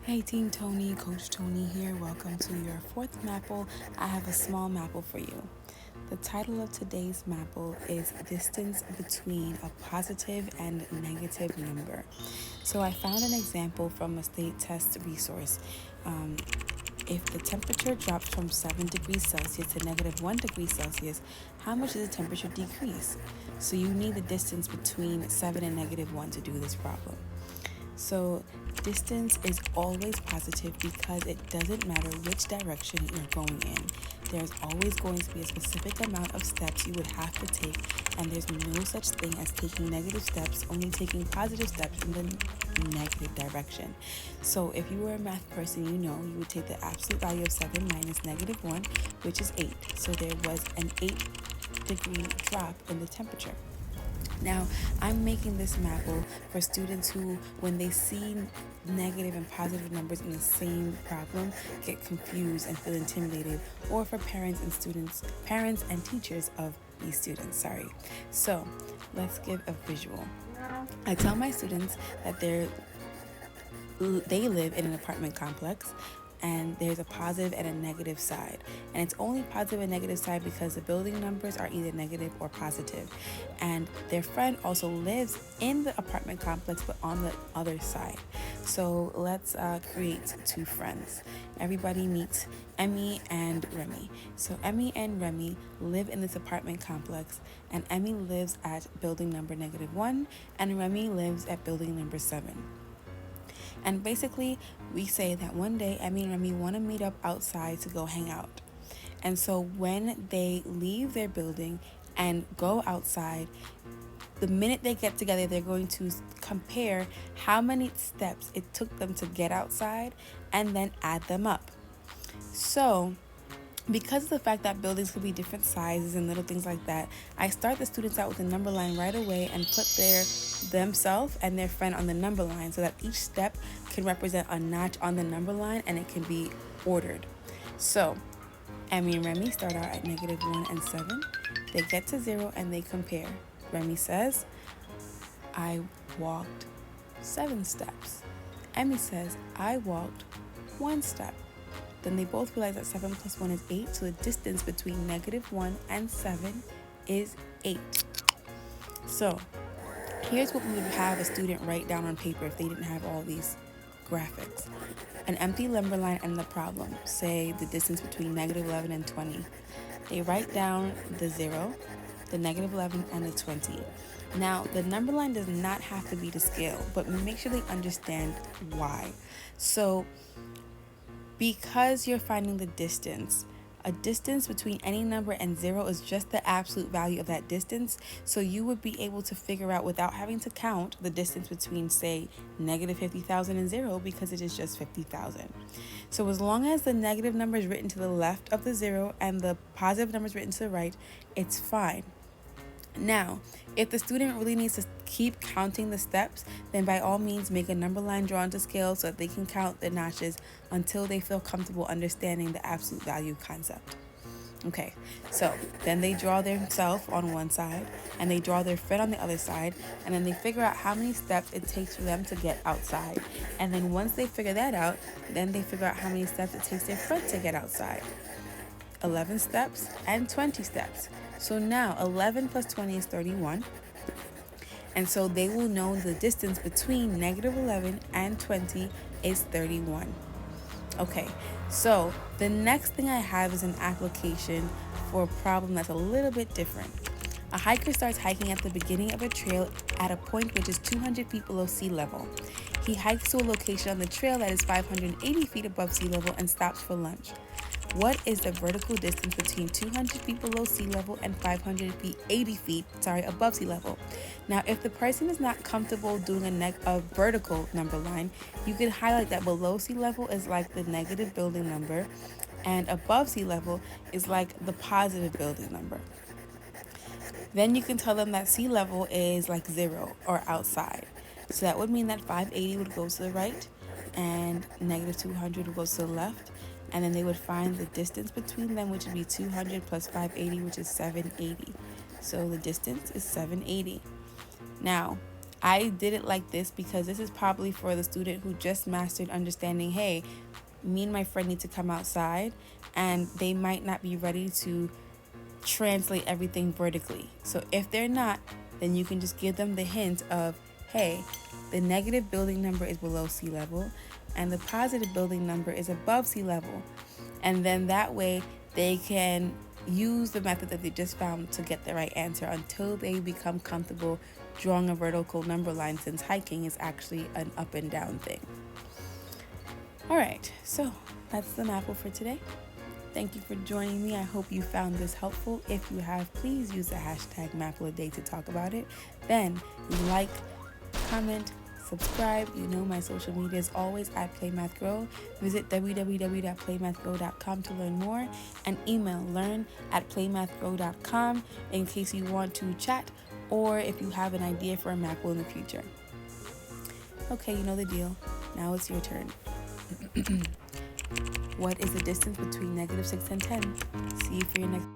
Hey Team Toni, Coach Toni here. Welcome to your fourth Mapple. I have a small Mapple for you. The title of today's Mapple is Distance Between a Positive and Negative Number. So I found an example from a state test resource. If the temperature drops from 7 degrees Celsius to negative 1 degree Celsius, how much does the temperature decrease? So you need the distance between 7 and negative 1 to do this problem. So distance is always positive because it doesn't matter which direction you're going in. There's always going to be a specific amount of steps you would have to take, and there's no such thing as taking negative steps, only taking positive steps in the negative direction. So if you were a math person, you would take the absolute value of 7 minus negative 1, which is 8. So there was an 8-degree drop in the temperature. Now, I'm making this Mapple for students who, when they see negative and positive numbers in the same problem, get confused and feel intimidated, or for parents and teachers of these students, So, let's give a visual. I tell my students that they live in an apartment complex, and there's a positive and a negative side. And it's only positive and negative side because the building numbers are either negative or positive. And their friend also lives in the apartment complex but on the other side. So let's create two friends. Everybody meets Emmy and Remy. So Emmy and Remy live in this apartment complex, and Emmy lives at building number -1, and Remy lives at building number 7. And basically, we say that one day Emmy and Remy want to meet up outside to go hang out. And so when they leave their building and go outside, the minute they get together, they're going to compare how many steps it took them to get outside and then add them up. So because of the fact that buildings could be different sizes and little things like that, I start the students out with a number line right away and put themselves and their friend on the number line so that each step can represent a notch on the number line and it can be ordered. So Emmy and Remy start out at -1 and 7. They get to 0 and they compare. Remy says, I walked 7 steps. Emmy says, I walked 1 step. Then they both realize that 7 plus 1 is 8, so the distance between -1 and 7 is 8. So here's what we would have a student write down on paper if they didn't have all these graphics. An empty number line and the problem, say the distance between -11 and 20. They write down the 0, the -11, and the 20. Now, the number line does not have to be to scale, but make sure they understand why. So because you're finding the distance, a distance between any number and 0 is just the absolute value of that distance. So you would be able to figure out without having to count the distance between, say, -50,000 and 0 because it is just 50,000. So as long as the negative number is written to the left of the 0 and the positive number is written to the right, it's fine. Now, if the student really needs to keep counting the steps, then by all means make a number line drawn to scale so that they can count the notches until they feel comfortable understanding the absolute value concept. Okay, so then they draw themselves on one side and they draw their friend on the other side, and then they figure out how many steps it takes for them to get outside. And then once they figure that out, then they figure out how many steps it takes their friend to get outside. 11 steps and 20 steps. So now 11 plus 20 is 31. And so they will know the distance between -11 and 20 is 31. Okay, so the next thing I have is an application for a problem that's a little bit different. A hiker starts hiking at the beginning of a trail at a point which is 200 feet below sea level. He hikes to a location on the trail that is 580 feet above sea level and stops for lunch. What is the vertical distance between 200 feet below sea level and 580 feet above sea level? Now, if the person is not comfortable doing a vertical number line, you can highlight that below sea level is like the negative building number, and above sea level is like the positive building number. Then you can tell them that sea level is like 0 or outside. So that would mean that 580 would go to the right and -200 would go to the left. And then they would find the distance between them, which would be 200 plus 580, which is 780. So the distance is 780. Now, I did it like this because this is probably for the student who just mastered understanding, hey, me and my friend need to come outside, and they might not be ready to translate everything vertically. So if they're not, then you can just give them the hint of, hey, the negative building number is below sea level and the positive building number is above sea level. And then that way they can use the method that they just found to get the right answer until they become comfortable drawing a vertical number line, since hiking is actually an up and down thing. All right, so that's the Mapple for today. Thank you for joining me. I hope you found this helpful. If you have, please use the hashtag mappleaday to talk about it. Then like, comment, subscribe. You know my social media is always at PlayMathGrow. Visit www.PlayMathGrow.com to learn more, and email learn@PlayMathGrow.com in case you want to chat or if you have an idea for a Mapple in the future. Okay, you know the deal. Now it's your turn. What is the distance between -6 and 10? See you for your next